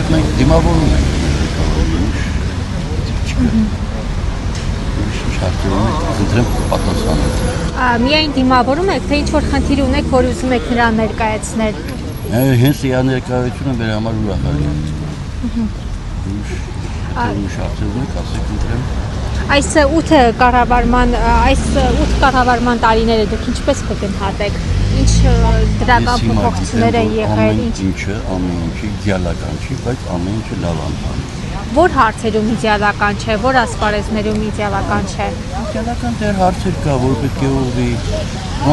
եւ մենք դիմավորում ենք։ Ընտրեմ պատասխանել։ Միայն դիմավորում եք, թե ինչ-որ խնդիր ունեք, որ ուզում եք նրան ներկայացնել։ Հենց իա ներկայությունը մեր համար ուրախալի է։ Ուրիշ հարցեր ունեք, ասեք ընտրեմ։ Այս 8 կառավարման տարիները դուք ինչպես կգնահատեք։ Ինչ դրական փոփոխություններ են եղել, ամեն ինչը իդեալական չի, բայց ամեն ինչը լավ անցավ։ Որ հարցերում իդեալական չէ, որ ասպարեզներում իդեալական չէ։ Իդեալական դեռ հարցեր կա, որ պետք է ուղղի,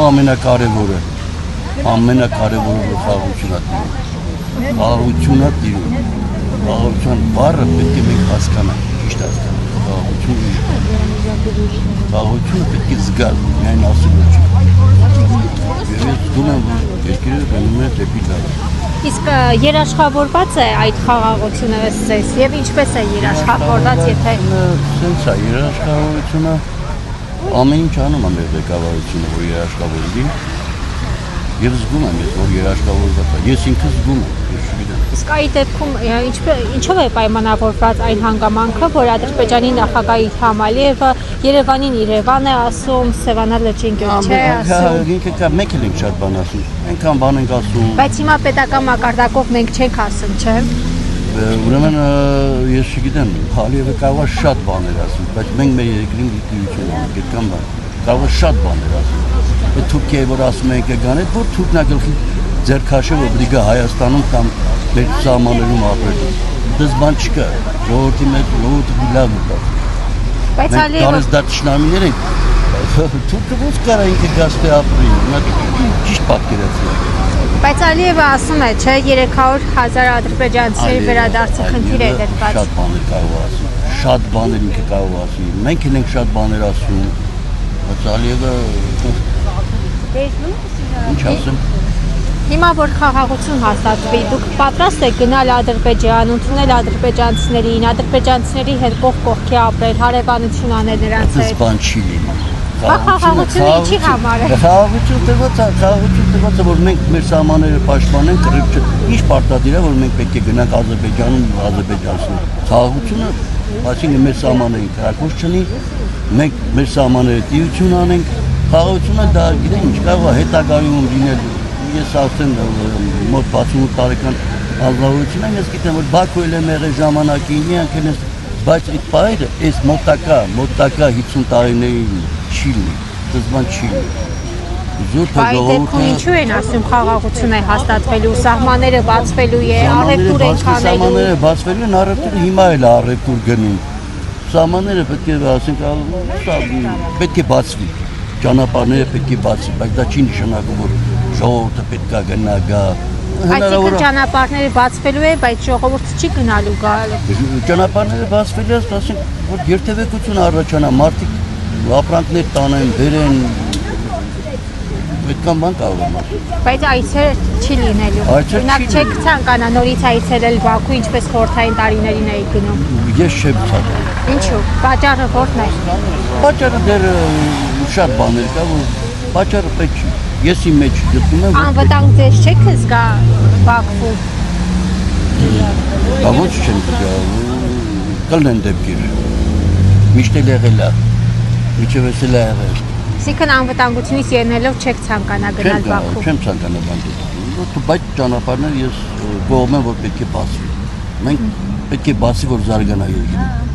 ամենակարևորը որ խաղաղությունն է։ Խաղաղության բառը պետք է մենք հասկանանք, ճիշտ հասկանանք։ Խաղաղությունը պետք է զգալ, միայն ասել չի։ Եվ ես զգում եմ, որ երկիրը գնում է դեպի լավ։ Իսկ երաշխավորված է այդ խաղաղությունը ձեզ եւ ինչպես է երաշխավորված, եթե սենց է երաշխավորությունը ամեն ինչ անում է մեր ղեկավարությունը, որ երաշխավորվի եւ զգում եմ ես, որ երաշխավորված է։ Ես ինքս զգում եմ, ես չգիտեմ։ Իսկ այդ դեպքում ինչով է պայմանավորված այն հանգամանքը, որ Ադրբեջանի նախագահի Թամալիևը Երևանին Երևան է ասում, Սևանա լճին գյուղ չէ ասում։ Ինքը կա մեկ էլ ենք շատ բան ասում, այնքան բան ենք ասում։ Բայց հիմա պետական մակարդակով մենք չենք ասում, չէ՞։ Ուրեմն ես չգիտեմ, Ալիևը կարող է շատ բաներ ասում, բայց մենք մեր երկրին գիտություն ունենք, այդքան բան։ Կարող է շատ բաներ ասում։ Այդ Թուրքիայի որ ասում ենք գան, այդ որ Թուրքն է գլխի ձեռքաշը որ պետք է Հայաստանում կամ մեր սահմաններում ապրել։ Դες բան չկա, ժողովրդի մեջ լոտ լավ է։ Բայց Ալիևը դա ճշնամիներ են։ Թուրքը ո՞նց կարա ինքը գաստե ապրի, նա ճիշտ պատկերացրել։ Բայց Ալիևը ասում է, չէ, 300,000 ադրբեջանցիների վերադարձի խնդիր է դրված։ Շատ բաներ կարող ասում, շատ բաներ ինքը կարող ասի։ Մենք ենք շատ բաներ ասում։ Բայց Ալիևը ինչ ասեմ։ Հիմա որ խաղաղություն հաստատվի, դուք պատրաստ եք գնալ Ադրբեջան, ընդունել ադրբեջանցիներին, ադրբեջանցիների հետ կողքի ապրել, հարևանություն անել նրանց հետ։ Բան չի լինի։ Խաղաղությունը ինչի համար է։ Խաղաղություն տված է, որ մենք մեր սահմանները պաշտպանենք, ինչ պարտադիր է, որ մենք պետք է գնանք Ադրբեջանում, ադրբեջանցիներ։ Խաղաղությունը, այսինքն մեր սահմաններին կրակոց չնի, մենք մեր սահմանները տիրություն անենք, խաղաղությունը դա գիտեք ինչ կարող է հետագայում լինել։ Ես ասեմ մոտ 68 տարեկան ազնվություն եմ, ես գիտեմ, որ Բաքու էլ եմ եղել ժամանակին, իրանք են, բայց այդ պահերը, այս մոտակա 50 տարիներին չի լինի, դզման չի լինի։ Այդ դեպքում ինչու են ասում խաղաղություն է հաստատվելու, սահմանները բացվելու է, առևտուր են քանելու։ Սահմանները բացվելու են, առևտուրը հիմա էլ առևտուր գնում։ Սահմանները պետք է ասենք, պետք է բացվի, ճանապարհները պետք է բացվի, բայց դա չի նշանակում, որ ժողովուրդը պետք է գնա գա։ Այսինքն ճանապարհները բացվելու է, բայց ժողովուրդը չի գնալու գալու։ Ճանապարհները բացվելու է, ասենք, որ երթևեկություն առաջանա, մարդիկ ապրանքներ տանեն, բերեն, այդքան բան կարող եմ ասել։ Բայց այցեր չի լինելու։ Օրինակ չեք ցանկանա նորից այցելել Բաքու, ինչպես խորհրդային տարիներին էի գնում։ Ես չեմ ցանկանում։ Ինչու՞։ Պատճառը ո՞րն է։ Պատճառը դեռ շատ բաներ կա, որ պատճառը պետք չի։ Ես իմ մեջ գտնում եմ, անվտանգ ձեզ չեք զգա Բաքվում։ Բա ոչ չեմ զգա, կլնեն դեպքեր։ Միշտ էլ եղել է, միջև էլ է եղել։ Այսինքն անվտանգությունից ելնելով չեք ցանկանա գնալ Բաքու։ Չեմ ցանկանա բան դու, բայց ճանապարհներ ես կողմ եմ, որ պետք է բացվի։ Մենք պետք է բացի, որ զարգանա երկիրը։